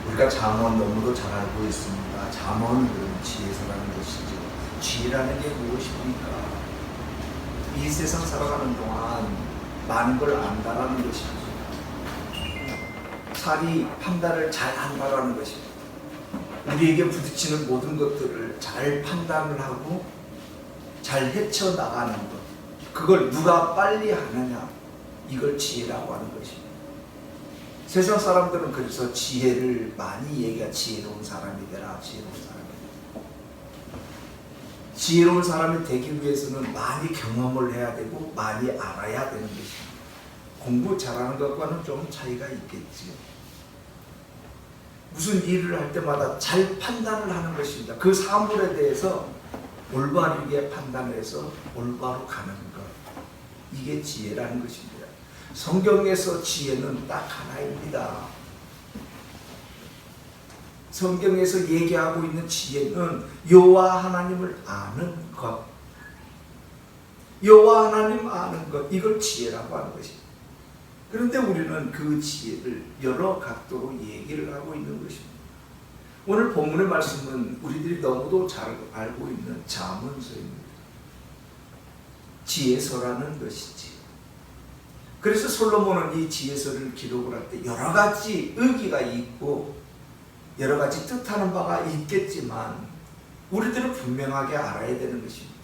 우리가 잠언 너무도 잘 알고 있습니다. 잠언은 지혜서라는 것이죠. 지혜라는 게 무엇입니까? 이 세상 살아가는 동안 많은 걸 안다라는 것이죠. 살이 판단을 잘 한다라는 것입니다. 우리에게 부딪히는 모든 것들을 잘 판단을 하고 잘 헤쳐나가는 것, 그걸 누가 빨리 하느냐, 이걸 지혜라고 하는 것입니다. 세상 사람들은 그래서 지혜를 많이 얘기하, 지혜로운 사람이 되라, 지혜로운 사람이 되라. 지혜로운 사람이 되기 위해서는 많이 경험을 해야 되고 많이 알아야 되는 것입니다. 공부 잘하는 것과는 좀 차이가 있겠지요. 무슨 일을 할 때마다 잘 판단을 하는 것입니다. 그 사물에 대해서 올바르게 판단해서 올바로 가는 것, 이게 지혜라는 것입니다. 성경에서 지혜는 딱 하나입니다. 성경에서 얘기하고 있는 지혜는 여호와 하나님을 아는 것, 여호와 하나님 아는 것, 이걸 지혜라고 하는 것입니다. 그런데 우리는 그 지혜를 여러 각도로 얘기를 하고 있는 것입니다. 오늘 본문의 말씀은 우리들이 너무도 잘 알고 있는 잠언서입니다. 지혜서라는 것이지. 그래서 솔로몬은 이 지혜서를 기록을 할 때 여러 가지 의기가 있고 여러 가지 뜻하는 바가 있겠지만 우리들은 분명하게 알아야 되는 것입니다.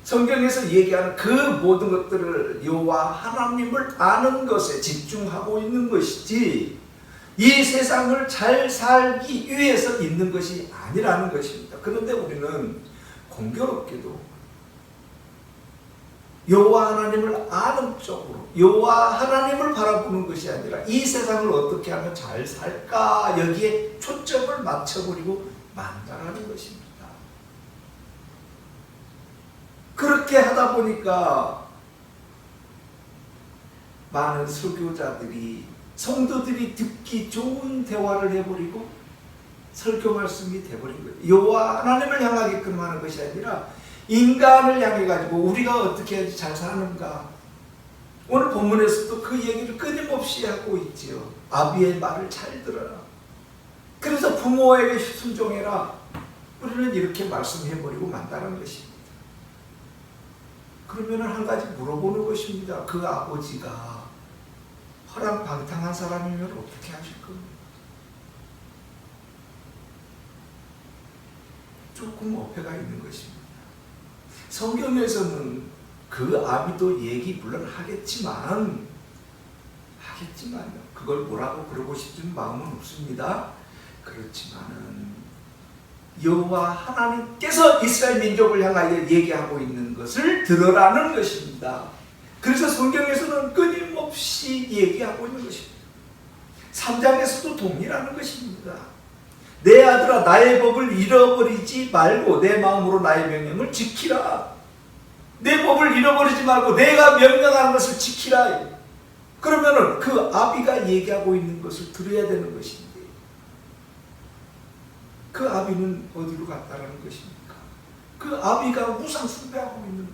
성경에서 얘기하는 그 모든 것들을 여호와 하나님을 아는 것에 집중하고 있는 것이지 이 세상을 잘 살기 위해서 있는 것이 아니라는 것입니다. 그런데 우리는 공교롭게도 여호와 하나님을 아는 쪽으로 여호와 하나님을 바라보는 것이 아니라 이 세상을 어떻게 하면 잘 살까, 여기에 초점을 맞춰버리고 만다라는 것입니다. 그렇게 하다 보니까 많은 설교자들이, 성도들이 듣기 좋은 대화를 해버리고 설교 말씀이 돼버린 거예요. 여호와 하나님을 향하게끔 하는 것이 아니라 인간을 향해 가지고 우리가 어떻게 해야지 잘 사는가. 오늘 본문에서도 그 얘기를 끊임없이 하고 있지요. 아비의 말을 잘 들어라. 그래서 부모에게 순종해라. 우리는 이렇게 말씀해버리고 만다는 것입니다. 그러면 한 가지 물어보는 것입니다. 그 아버지가 허랑방탕한 사람이면 어떻게 하실 겁니까? 조금 어폐가 있는 것입니다. 성경에서는 그 아비도 얘기 물론 하겠지만요. 그걸 뭐라고 그러고 싶은 마음은 없습니다. 그렇지만은 여호와 하나님께서 이스라엘 민족을 향하여 얘기하고 있는 것을 들으라는 것입니다. 그래서 성경에서는 끊임없이 얘기하고 있는 것입니다. 3장에서도 동일하는 것입니다. 내 아들아, 나의 법을 잃어버리지 말고 내 마음으로 나의 명령을 지키라. 내 법을 잃어버리지 말고 내가 명령하는 것을 지키라. 그러면은 그 아비가 얘기하고 있는 것을 들어야 되는 것인데 그 아비는 어디로 갔다라는 것입니까? 그 아비가 우상 숭배하고 있는데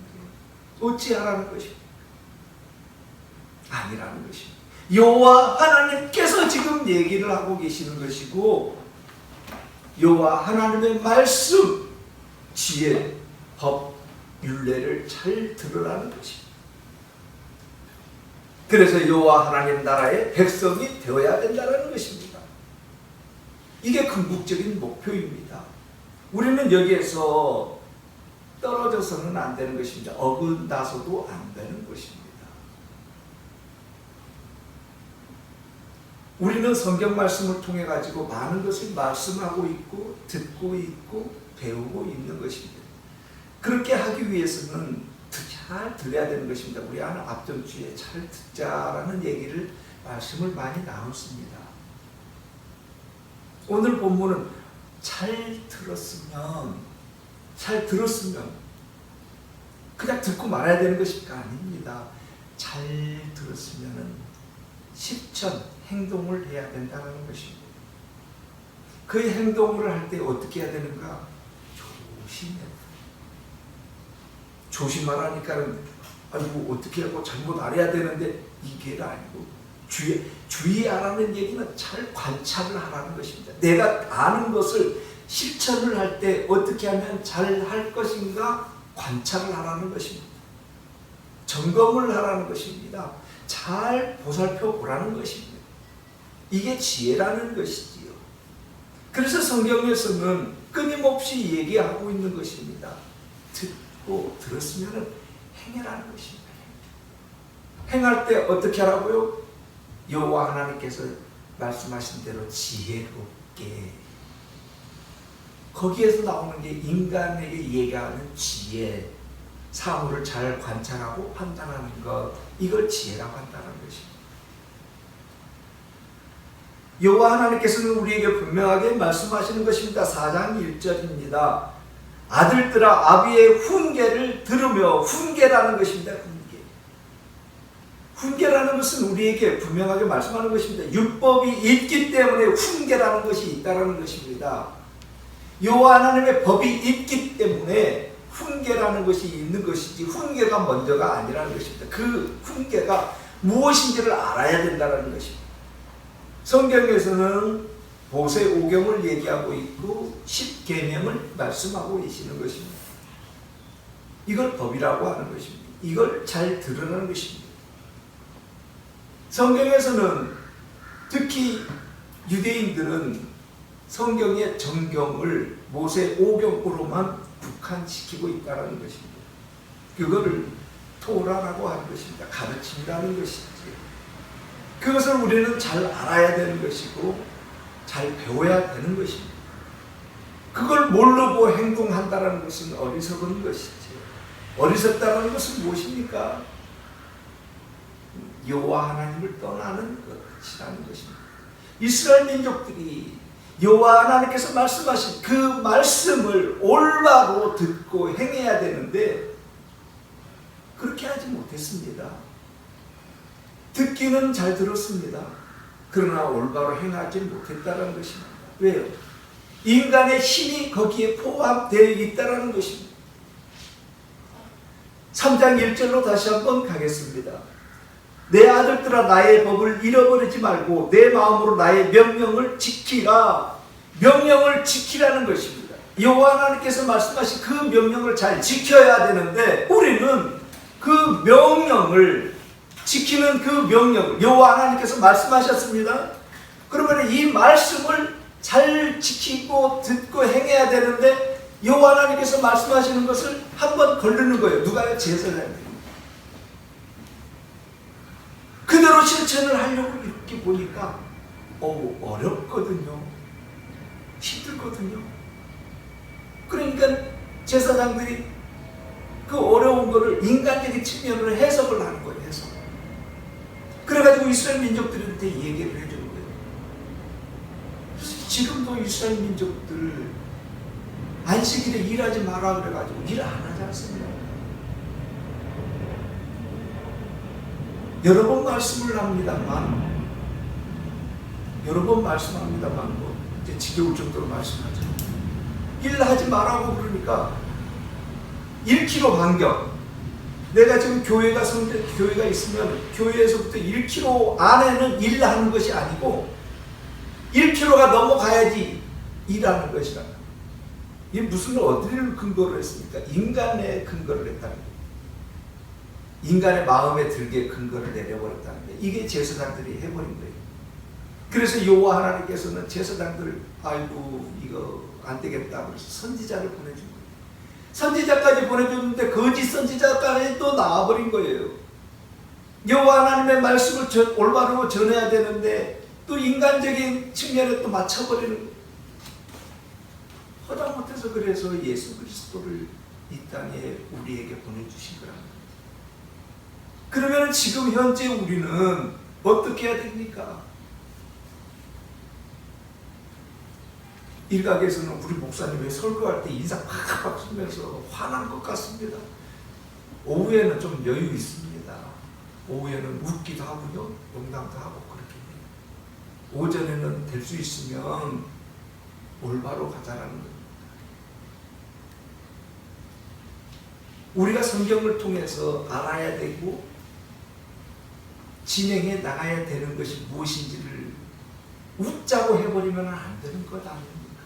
어찌하라는 것입니까? 아니라는 것입니다. 여호와 하나님께서 지금 얘기를 하고 계시는 것이고 여호와 하나님의 말씀, 지혜, 법, 율례를 잘 들으라는 것입니다. 그래서 여호와 하나님 나라의 백성이 되어야 된다는 것입니다. 이게 궁극적인 목표입니다. 우리는 여기에서 떨어져서는 안 되는 것입니다. 어긋나서도 안 되는 것입니다. 우리는 성경 말씀을 통해 가지고 많은 것을 말씀하고 있고 듣고 있고 배우고 있는 것입니다. 그렇게 하기 위해서는 잘 들어야 되는 것입니다. 우리 앞전 주에 잘 듣자라는 얘기를 말씀을 많이 나눴습니다. 오늘 본문은 잘 들었으면 그냥 듣고 말아야 되는 것이 아닙니다. 잘 들었으면 실천, 행동을 해야 된다는 것입니다. 그 행동을 할 때 어떻게 해야 되는가? 조심하라니까는 아이고 어떻게 하고 잘못 알아야 되는데 이게 아니고 주의하라는 얘기는 잘 관찰을 하라는 것입니다. 내가 아는 것을 실천을 할 때 어떻게 하면 잘 할 것인가 관찰을 하라는 것입니다. 점검을 하라는 것입니다. 잘 보살펴 보라는 것입니다. 이게 지혜라는 것이지요. 그래서 성경에서는 끊임없이 얘기하고 있는 것입니다. 듣고 들었으면 행해라는 것입니다. 행할 때 어떻게 하라고요? 여호와 하나님께서 말씀하신 대로 지혜롭게. 거기에서 나오는 게 인간에게 얘기하는 지혜, 사물을 잘 관찰하고 판단하는 것, 이걸 지혜라고 한다는 것입니다. 여호와 하나님께서는 우리에게 분명하게 말씀하시는 것입니다. 4장 1절입니다. 아들들아 아비의 훈계를 들으며, 훈계라는 것입니다. 훈계라는 것은 우리에게 분명하게 말씀하는 것입니다. 율법이 있기 때문에 훈계라는 것이 있다는 것입니다. 여호와 하나님의 법이 있기 때문에 훈계라는 것이 있는 것이지 훈계가 먼저가 아니라는 것입니다. 그 훈계가 무엇인지를 알아야 된다는 것입니다. 성경에서는 모세오경을 얘기하고 있고 10계명을 말씀하고 계시는 것입니다. 이걸 법이라고 하는 것입니다. 이걸 잘 들으라는 것입니다. 성경에서는 특히 유대인들은 성경의 정경을 모세오경으로만 국한시키고 있다는 것입니다. 그거를 토라라고 하는 것입니다. 가르침이라는 것이지. 그것을 우리는 잘 알아야 되는 것이고 잘 배워야 되는 것입니다. 그걸 모르고 행동한다는 것은 어리석은 것이지. 어리석다는 것은 무엇입니까? 여호와 하나님을 떠나는 것이라는 것입니다. 이스라엘 민족들이 여호와 하나님께서 말씀하신 그 말씀을 올바로 듣고 행해야 되는데 그렇게 하지 못했습니다. 듣기는 잘 들었습니다. 그러나 올바로 행하지 못했다는 것입니다. 왜요? 인간의 힘이 거기에 포함되어 있다는 것입니다. 3장 1절로 다시 한번 가겠습니다. 내 아들들아 나의 법을 잃어버리지 말고 내 마음으로 나의 명령을 지키라. 명령을 지키라는 것입니다. 여호와 하나님께서 말씀하신 그 명령을 잘 지켜야 되는데 우리는 그 명령을 지키는 그 명령, 여호와 하나님께서 말씀하셨습니다. 그러면 이 말씀을 잘 지키고 듣고 행해야 되는데 여호와 하나님께서 말씀하시는 것을 한번 거르는 거예요. 누가요? 제사장입니다. 그대로 실천을 하려고 이렇게 보니까 어렵거든요. 힘들거든요. 그러니까 제사장들이 그 어려운 거를 인간적인 측면으로 해석을 하는 거예요. 해석. 그래가지고 이스라엘 민족들한테 얘기를 해주는 거예요. 지금도 이스라엘 민족들 안식일에 일하지 마라 그래가지고 일 안 하지 않습니까? 여러 번 말씀을 합니다만, 여러 번 말씀합니다만, 이제 지겨울 정도로 말씀하죠. 일하지 말라고 그러니까 1km 반경. 내가 지금 교회가 있으면 교회에서부터 1km 안에는 일하는 것이 아니고 1km가 넘어가야지 일하는 것이라. 이게 무슨 어디를 근거로 했습니까? 인간의 근거를 했다는 거예요. 인간의 마음에 들게 근거를 내려버렸다는 거예요. 이게 제사장들이 해버린 거예요. 그래서 여호와 하나님께서는 제사장들을 아이고 이거 안 되겠다 그래서 선지자를 보내준 거예요. 선지자까지 보내줬는데 거짓 선지자까지 또 나와버린 거예요. 여호와 하나님의 말씀을 올바로 전해야 되는데 또 인간적인 측면에 또 맞춰버리는 거예요. 허다못해서 그래서 예수 그리스도를 이 땅에 우리에게 보내주신 거랍니다. 그러면 지금 현재 우리는 어떻게 해야 됩니까? 일각에서는 우리 목사님이 설교할 때 인상 팍팍 쓰면서 화난 것 같습니다. 오후에는 좀 여유 있습니다. 오후에는 웃기도 하고요, 농담도 하고 그렇게 해요. 오전에는 될 수 있으면 올바로 가자라는 겁니다. 우리가 성경을 통해서 알아야 되고 진행해 나가야 되는 것이 무엇인지를 웃자고 해버리면 안 되는 것 아닙니까?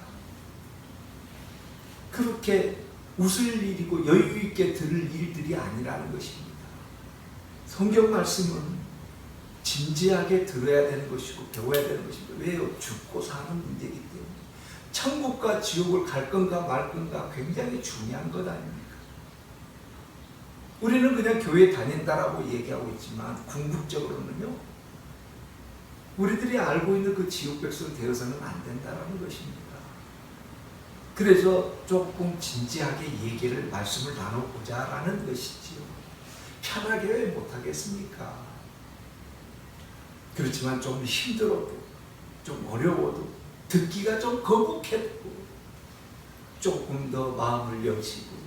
그렇게 웃을 일이고 여유 있게 들을 일들이 아니라는 것입니다. 성경 말씀은 진지하게 들어야 되는 것이고 배워야 되는 것입니다. 왜요? 죽고 사는 문제이기 때문에. 천국과 지옥을 갈 건가 말 건가 굉장히 중요한 것 아닙니까? 우리는 그냥 교회 다닌다라고 얘기하고 있지만 궁극적으로는요, 우리들이 알고 있는 그 지옥 백성 되어서는 안 된다는 것입니다. 그래서 조금 진지하게 얘기를, 말씀을 나눠보자라는 것이지요. 편하게 왜 못하겠습니까? 그렇지만 좀 힘들어도, 좀 어려워도, 듣기가 좀 거북해도 조금 더 마음을 여시고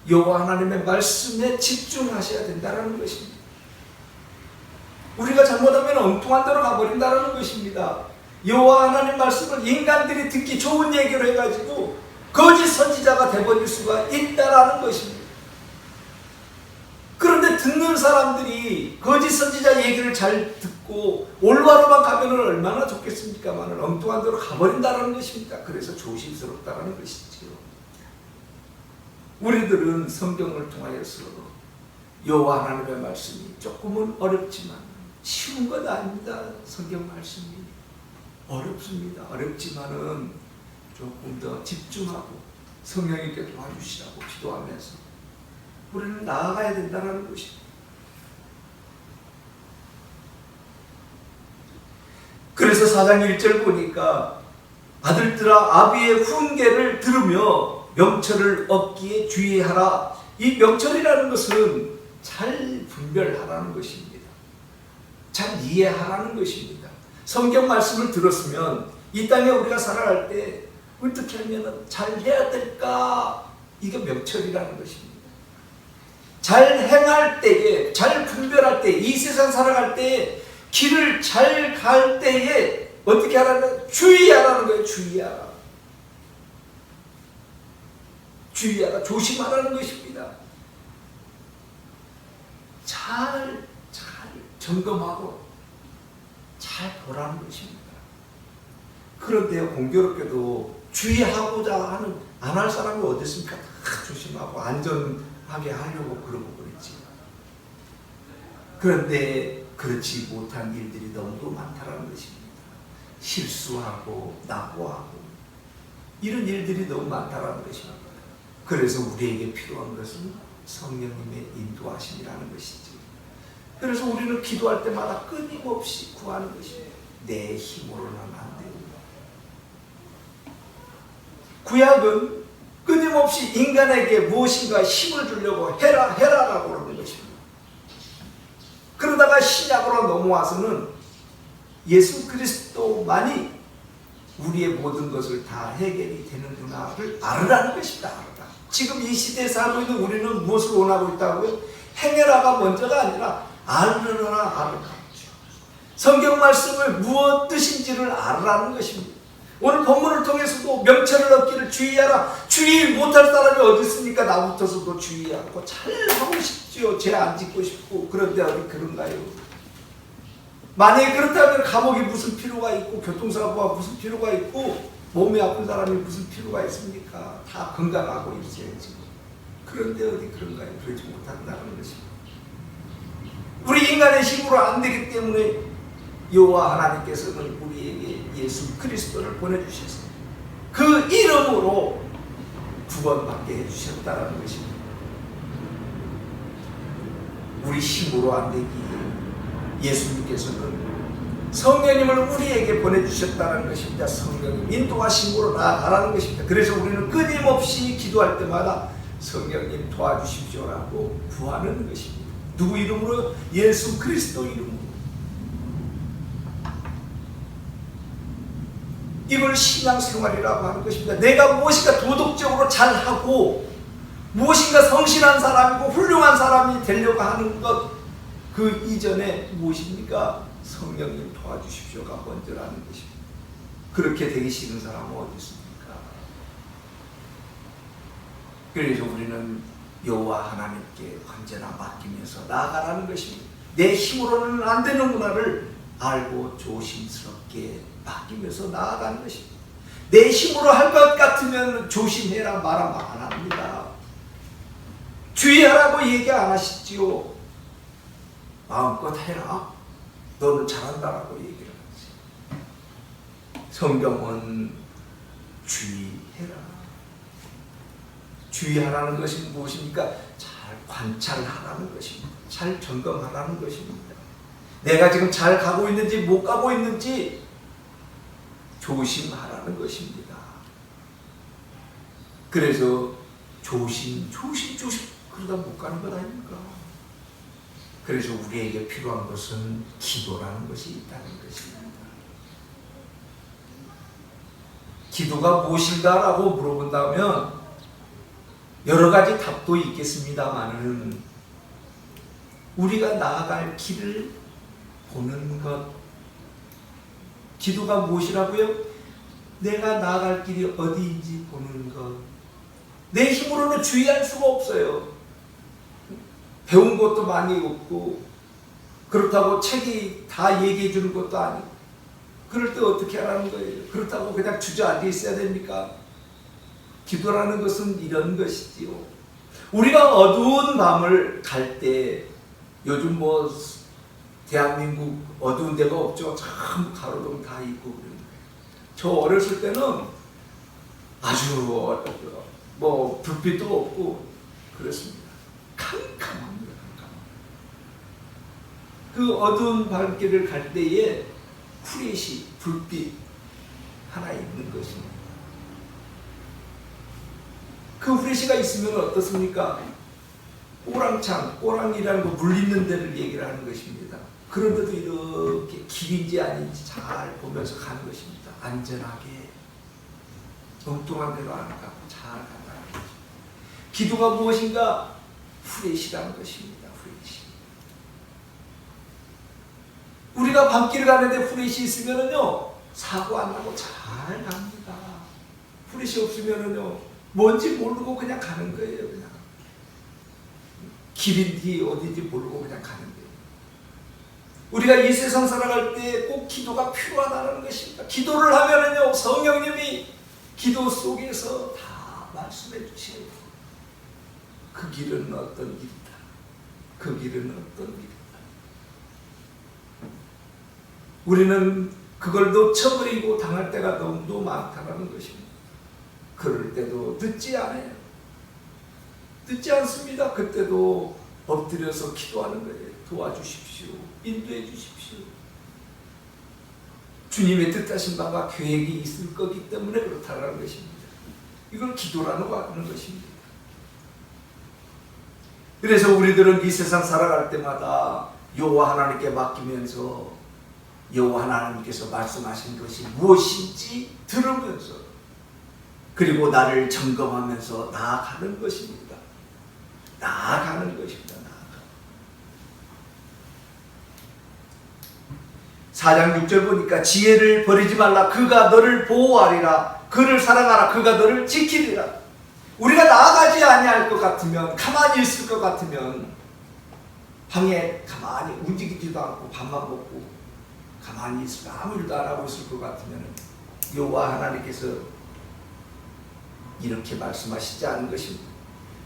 여호와 하나님의 말씀에 집중하셔야 된다는 것입니다. 우리가 잘못하면 엉뚱한 데로 가버린다는 것입니다. 여호와 하나님 말씀을 인간들이 듣기 좋은 얘기로 해가지고 거짓 선지자가 되어버릴 수가 있다는 것입니다. 그런데 듣는 사람들이 거짓 선지자 얘기를 잘 듣고 올바로만 가면 얼마나 좋겠습니까만 엉뚱한 데로 가버린다는 것입니다. 그래서 조심스럽다는 것이지요. 우리들은 성경을 통하여서 여호와 하나님의 말씀이 조금은 어렵지만 쉬운 건 아닙니다. 성경 말씀이 어렵습니다. 어렵지만은 조금 더 집중하고 성령님께 도와주시라고 기도하면서 우리는 나아가야 된다는 것입니다. 그래서 4장 1절 보니까 아들들아 아비의 훈계를 들으며 명철을 얻기에 주의하라. 이 명철이라는 것은 잘 분별하라는 것입니다. 잘 이해하라는 것입니다. 성경 말씀을 들었으면 이 땅에 우리가 살아갈 때 어떻게 하면 잘 해야 될까? 이게 명철이라는 것입니다. 잘 행할 때에, 잘 분별할 때, 이 세상 살아갈 때에 길을 잘 갈 때에 어떻게 하라는, 주의하라는 거예요. 주의하라. 주의하라. 조심하라는 것입니다. 잘 점검하고 잘 보라는 것입니다. 그런데요, 공교롭게도 주의하고자 하는, 안 할 사람이 어디 있습니까? 다 조심하고 안전하게 하려고 그러고 그랬지. 그런데 그렇지 못한 일들이 너무 많다는 것입니다. 실수하고 낙오하고 이런 일들이 너무 많다는 것입니다. 그래서 우리에게 필요한 것은 성령님의 인도하심이라는 것이죠. 그래서 우리는 기도할 때마다 끊임없이 구하는 것입니다. 내 힘으로는 안 됩니다. 구약은 끊임없이 인간에게 무엇인가 힘을 주려고 해라라고 그러는 것입니다. 그러다가 신약으로 넘어와서는 예수 그리스도만이 우리의 모든 것을 다 해결이 되는구나를 알으라는 것입니다. 알으라. 지금 이 시대에 살고 있는 우리는 무엇을 원하고 있다고요? 행해라가 먼저가 아니라 알으라. 성경 말씀을 무엇 뜻인지를 알으라는 것입니다. 오늘 본문을 통해서도 명철을 얻기를 주의하라. 주의 못할 사람이 어디 있습니까? 나부터서도 주의하고 잘하고 싶지요. 죄 안 짓고 싶고. 그런데 어디 그런가요? 만약에 그렇다면 감옥이 무슨 필요가 있고 교통사고가 무슨 필요가 있고 몸이 아픈 사람이 무슨 필요가 있습니까? 다 건강하고 있어야지. 그런데 어디 그런가요? 그러지 못한다는 것입니다. 우리 인간의 힘으로 안 되기 때문에 여호와 하나님께서는 우리에게 예수 그리스도를 보내주셔서 그 이름으로 구원받게 해주셨다는 것입니다. 우리 힘으로 안 되기에 예수님께서는 성령님을 우리에게 보내주셨다는 것입니다. 성령님 인도하심으로 나아가라는 것입니다. 그래서 우리는 끊임없이 기도할 때마다 성령님 도와주십시오라고 구하는 것입니다. 누구 이름으로? 예수 그리스도 이름으로. 이걸 신앙생활이라고 하는 것입니다. 내가 무엇인가 도덕적으로 잘하고 무엇인가 성실한 사람이고 훌륭한 사람이 되려고 하는 것, 그 이전에 무엇입니까? 성령님 도와주십시오가 먼저라는 것입니다. 그렇게 되기 싫은 사람은 어디 있습니까? 그래서 우리는 여호와 하나님께 언제나 맡기면서 나아가라는 것입니다. 내 힘으로는 안 되는구나를 알고 조심스럽게 맡기면서 나아가는 것입니다. 내 힘으로 할 것 같으면 조심해라 말하면 안 합니다. 주의하라고 얘기 안 하시지요. 마음껏 해라. 너는 잘한다라고 얘기를 하지. 성경은 주의해라. 주의하라는 것이 무엇입니까? 잘 관찰하라는 것입니다. 잘 점검하라는 것입니다. 내가 지금 잘 가고 있는지 못 가고 있는지 조심하라는 것입니다. 그래서 조심 그러다 못 가는 것 아닙니까? 그래서 우리에게 필요한 것은 기도라는 것이 있다는 것입니다. 기도가 무엇인가라고 물어본다면 여러 가지 답도 있겠습니다만은 우리가 나아갈 길을 보는 것. 기도가 무엇이라고요? 내가 나아갈 길이 어디인지 보는 것. 내 힘으로는 주의할 수가 없어요. 배운 것도 많이 없고 그렇다고 책이 다 얘기해 주는 것도 아니고 그럴 때 어떻게 하라는 거예요? 그렇다고 그냥 주저앉아 있어야 됩니까? 기도라는 것은 이런 것이지요. 우리가 어두운 밤을 갈 때 요즘 뭐 대한민국 어두운 데가 없죠. 참 가로등 다 있고 그런 거예요. 저 어렸을 때는 아주 뭐 불빛도 없고 그렇습니다. 캄캄합니다. 그 어두운 밤길을 갈 때에 후레쉬, 불빛 하나 있는 것입니다. 그 후레쉬가 있으면 어떻습니까? 꼬랑창, 꼬랑이라는 거 물리는 데를 얘기를 하는 것입니다. 그런데도 이렇게 길인지 아닌지 잘 보면서 가는 것입니다. 안전하게 엉뚱한 데로 안 가고 잘 간다는 것입니다. 기도가 무엇인가? 후레쉬라는 것입니다. 후레쉬. 우리가 밤길을 가는데 후레쉬 있으면은요 사고 안 나고 잘 갑니다. 후레쉬 없으면은요 뭔지 모르고 그냥 가는 거예요. 그냥 길인지 어딘지 모르고 그냥 가는 거예요. 우리가 이 세상 살아갈 때 꼭 기도가 필요하다는 것입니다. 기도를 하면은요 성령님이 기도 속에서 다 말씀해 주셔야 돼요. 그 길은 어떤 길이다. 그 길은 어떤 길이다. 우리는 그걸 놓쳐버리고 당할 때가 너무 많다는 것입니다. 그럴 때도 늦지 않아요. 늦지 않습니다. 그때도 엎드려서 기도하는 거예요. 도와주십시오. 인도해 주십시오. 주님의 뜻하신 바가 계획이 있을 거기 때문에 그렇다는 것입니다. 이걸 기도라는 것입니다. 그래서 우리들은 이 세상 살아갈 때마다 여호와 하나님께 맡기면서 여호와 하나님께서 말씀하신 것이 무엇인지 들으면서 그리고 나를 점검하면서 나아가는 것입니다. 나아가는 것입니다. 4장 6절 보니까 지혜를 버리지 말라. 그가 너를 보호하리라. 그를 사랑하라. 그가 너를 지키리라. 우리가 나아가지 아니할 것 같으면 가만히 있을 것 같으면 방에 가만히 움직이지도 않고 밥만 먹고 가만히 있을 아무 일도 안 하고 있을 것 같으면 여호와 하나님께서 이렇게 말씀하시지 않은 것입니다.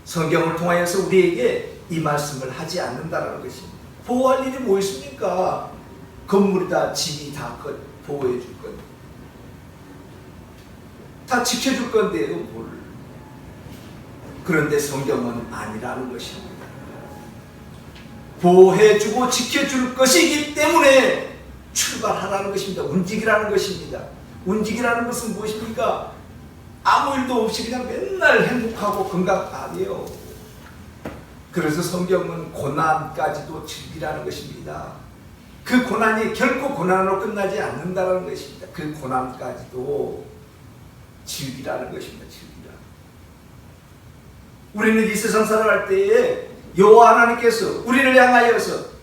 성경을 통하여서 우리에게 이 말씀을 하지 않는다는 것입니다. 보호할 일이 뭐 있습니까? 건물이다 집이 다 보호해 줄 건데 다 지켜줄 건데요. 뭘. 그런데 성경은 아니라는 것입니다. 보호해주고 지켜줄 것이기 때문에 출발하라는 것입니다. 움직이라는 것입니다. 움직이라는 것은 무엇입니까? 아무 일도 없이 그냥 맨날 행복하고 건강 아니에요. 그래서 성경은 고난까지도 즐기라는 것입니다. 그 고난이 결코 고난으로 끝나지 않는다는 것입니다. 그 고난까지도 즐기라는 것입니다. 즐기라. 우리는 이 세상 살아갈 때에 여호와 하나님께서 우리를 향하여서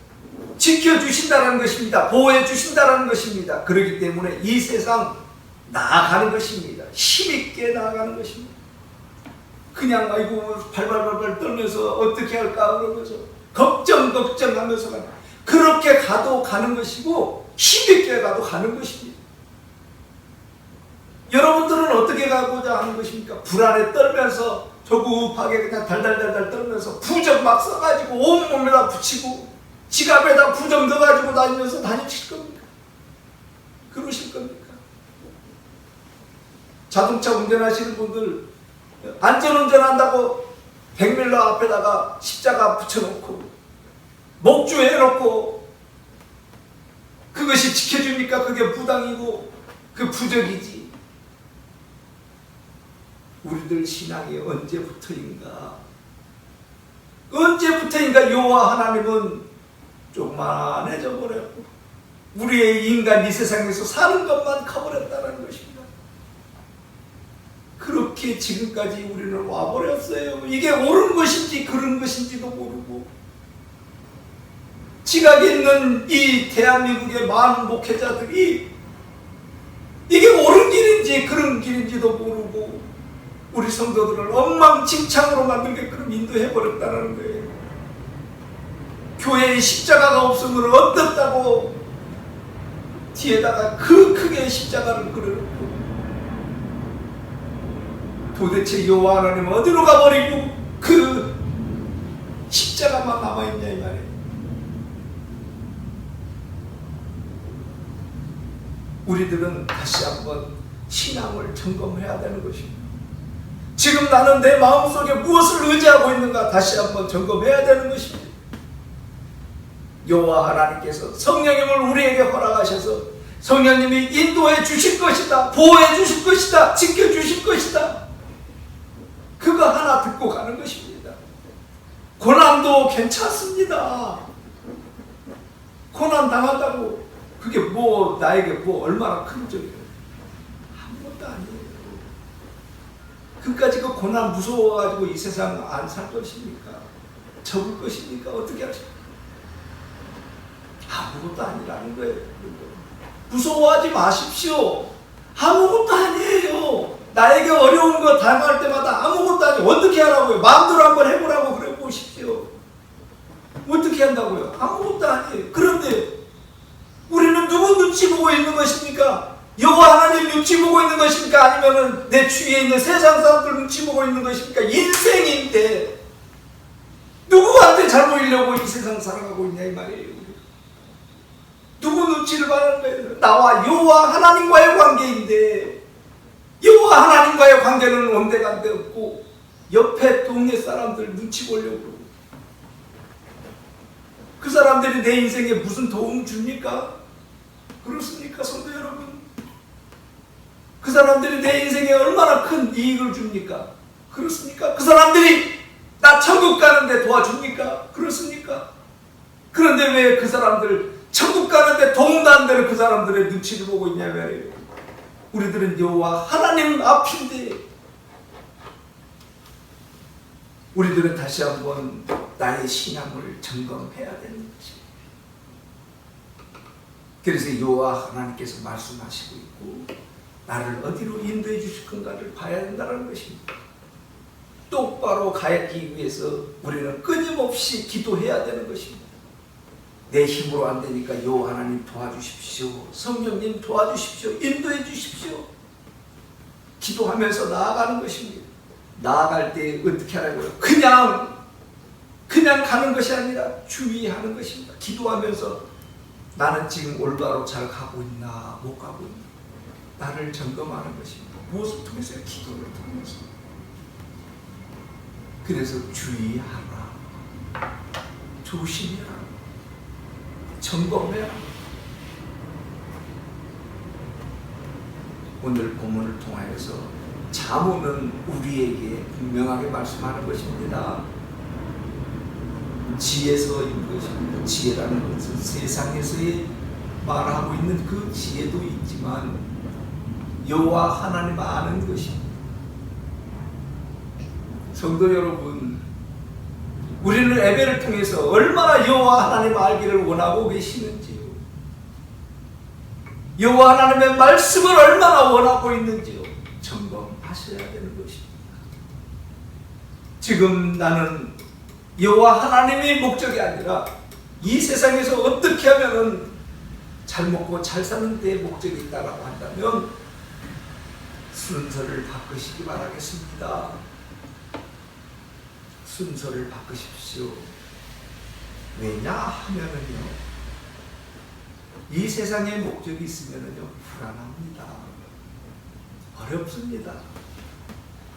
지켜주신다는 것입니다. 보호해 주신다는 것입니다. 그렇기 때문에 이 세상 나아가는 것입니다. 힘있게 나아가는 것입니다. 그냥 아이고 발발발발 떨면서 어떻게 할까 그러면서 걱정하면서 그렇게 가도 가는 것이고 힘있게 가도 가는 것입니다. 여러분들은 어떻게 가고자 하는 것입니까? 불안에 떨면서 조급하게 그냥 달달달달 떨면서 부적 막 써가지고 온몸에다 붙이고 지갑에다 부적 넣어가지고 다니면서 다니실 겁니까? 그러실 겁니까? 자동차 운전하시는 분들 안전운전한다고 백밀러 앞에다가 십자가 붙여놓고 목주해놓고 그것이 지켜줍니까? 그게 부당이고 그 부적이지. 우리들 신앙이 언제부터인가 여호와 하나님은 조그만해져 버렸고 우리의 인간 이 세상에서 사는 것만 커버렸다는 것입니다. 그렇게 지금까지 우리는 와버렸어요. 이게 옳은 것인지 그른 것인지도 모르고 지각에 있는 이 대한민국의 많은 목회자들이 이게 옳은 길인지 그른 길인지도 모르고 우리 성도들을 엉망진창으로 만들게끔 인도해버렸다는 거예요. 교회에 십자가가 없으면 어떻다고 뒤에다가 그 크게 십자가를 그려놓고 도대체 여호와 하나님은 어디로 가버리고 그 십자가만 남아있냐 이 말이에요. 우리들은 다시 한번 신앙을 점검해야 되는 것입니다. 지금 나는 내 마음속에 무엇을 의지하고 있는가 다시 한번 점검해야 되는 것입니다. 여호와 하나님께서 성령님을 우리에게 허락하셔서 성령님이 인도해 주실 것이다, 보호해 주실 것이다, 지켜 주실 것이다. 그거 하나 듣고 가는 것입니다. 고난도 괜찮습니다. 고난 당한다고 그게 뭐 나에게 뭐 얼마나 큰 적이에요. 아무것도 아니에요. 그까지 그 고난 무서워가지고 이 세상 안 살 것입니까? 접을 것입니까? 어떻게 하십니까? 아무것도 아니라는 거예요. 무서워하지 마십시오. 아무것도 아니에요. 나에게 어려운 거 당할 때마다 아무것도 아니에요. 어떻게 하라고요? 마음대로 한번 해보라고 그래 보십시오. 어떻게 한다고요? 아무것도 아니에요. 그런데 우리는 누구 눈치 보고 있는 것입니까? 여호와 하나님 눈치 보고 있는 것입니까? 아니면은 내 주위에 있는 세상 사람들 눈치 보고 있는 것입니까? 인생인데 누구한테 잘 보이려고 이 세상 살아가고 있냐 이 말이에요. 누구 눈치를 봐는 거예요? 나와 여호와 하나님과의 관계인데 여호와 하나님과의 관계는 온데간데 없고 옆에 동네 사람들 눈치 보려고 그 사람들이 내 인생에 무슨 도움 줍니까? 그렇습니까 성도 여러분? 그 사람들이 내 인생에 얼마나 큰 이익을 줍니까? 그렇습니까? 그 사람들이 나 천국 가는데 도와줍니까? 그렇습니까? 그런데 왜 그 사람들 천국 가는데 도움도 안 되는 그 사람들의 눈치를 보고 있냐 말이에요. 우리들은 여호와 하나님 앞인데 우리들은 다시 한번 나의 신앙을 점검해야 되는 것입니다. 그래서 여호와 하나님께서 말씀하시고 있고 나를 어디로 인도해 주실 건가를 봐야 된다는 것입니다. 똑바로 가기 위해서 우리는 끊임없이 기도해야 되는 것입니다. 내 힘으로 안 되니까 여호와 하나님 도와주십시오. 성령님 도와주십시오. 인도해 주십시오. 기도하면서 나아가는 것입니다. 나아갈 때 어떻게 하라고요? 그냥 가는 것이 아니라 주의하는 것입니다. 기도하면서 나는 지금 올바로 잘 가고 있나 못 가고 있나 나를 점검하는 것입니다. 무엇을 통해서요? 기도를 통해서. 그래서 주의하라, 조심해라, 점검해라. 오늘 본문을 통하여서 잠언은 우리에게 분명하게 말씀하는 것입니다. 지혜서인 것입니다. 지혜라는 것은 세상에서의 말하고 있는 그 지혜도 있지만 여호와 하나님 아는 것입니다. 성도 여러분, 우리는 예배를 통해서 얼마나 여호와 하나님 알기를 원하고 계시는지요. 여호와 하나님의 말씀을 얼마나 원하고 있는지요. 점검하셔야 되는 것입니다. 지금 나는 여호와 하나님의 목적이 아니라 이 세상에서 어떻게 하면은 잘 먹고 잘 사는 데 목적이 있다라고 한다면 순서를 바꾸시기 바라겠습니다. 순서를 바꾸십시오. 왜냐 하면은요, 이 세상에 목적이 있으면은요 불안합니다. 어렵습니다.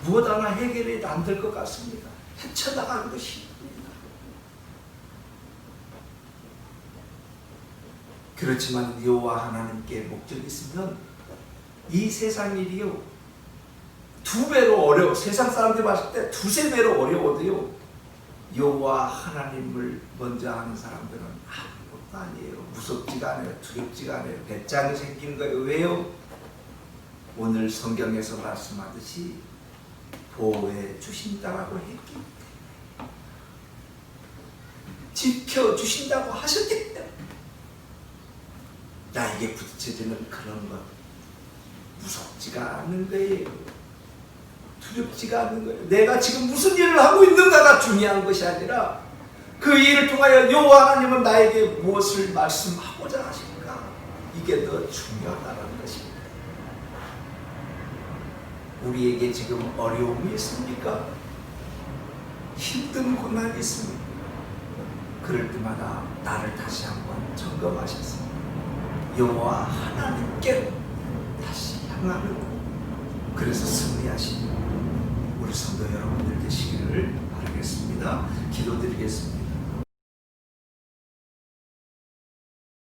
무엇 하나 해결이 안 될 것 같습니다. 헤쳐나가는 것이 힘듭니다. 그렇지만 여호와 하나님께 목적이 있으면 이 세상 일이요 두 배로 어려워, 세상 사람들이 봤을 때 두세 배로 어려워도요 여호와 하나님을 먼저 하는 사람들은 아무것도 아니에요. 무섭지가 않아요. 두렵지가 않아요. 배짱이 생기는 거예요. 왜요? 오늘 성경에서 말씀하듯이 보호해 주신다라고 했기 때문에, 지켜주신다고 하셨기 때문에 나에게 부딪혀지는 그런 것 무섭지가 않은 거예요. 두렵지가 않은 거예요. 내가 지금 무슨 일을 하고 있는가가 중요한 것이 아니라 그 일을 통하여 여호와 하나님은 나에게 무엇을 말씀하고자 하실까, 이게 더 중요하다는 것입니다. 우리에게 지금 어려움이 있습니까? 힘든 고난이 있습니까? 그럴 때마다 나를 다시 한번 점검하셨습니다. 여호와 하나님께 다시 향하는, 그래서 승리하시는 우리 성도 여러분들 되시기를 바라겠습니다. 기도드리겠습니다.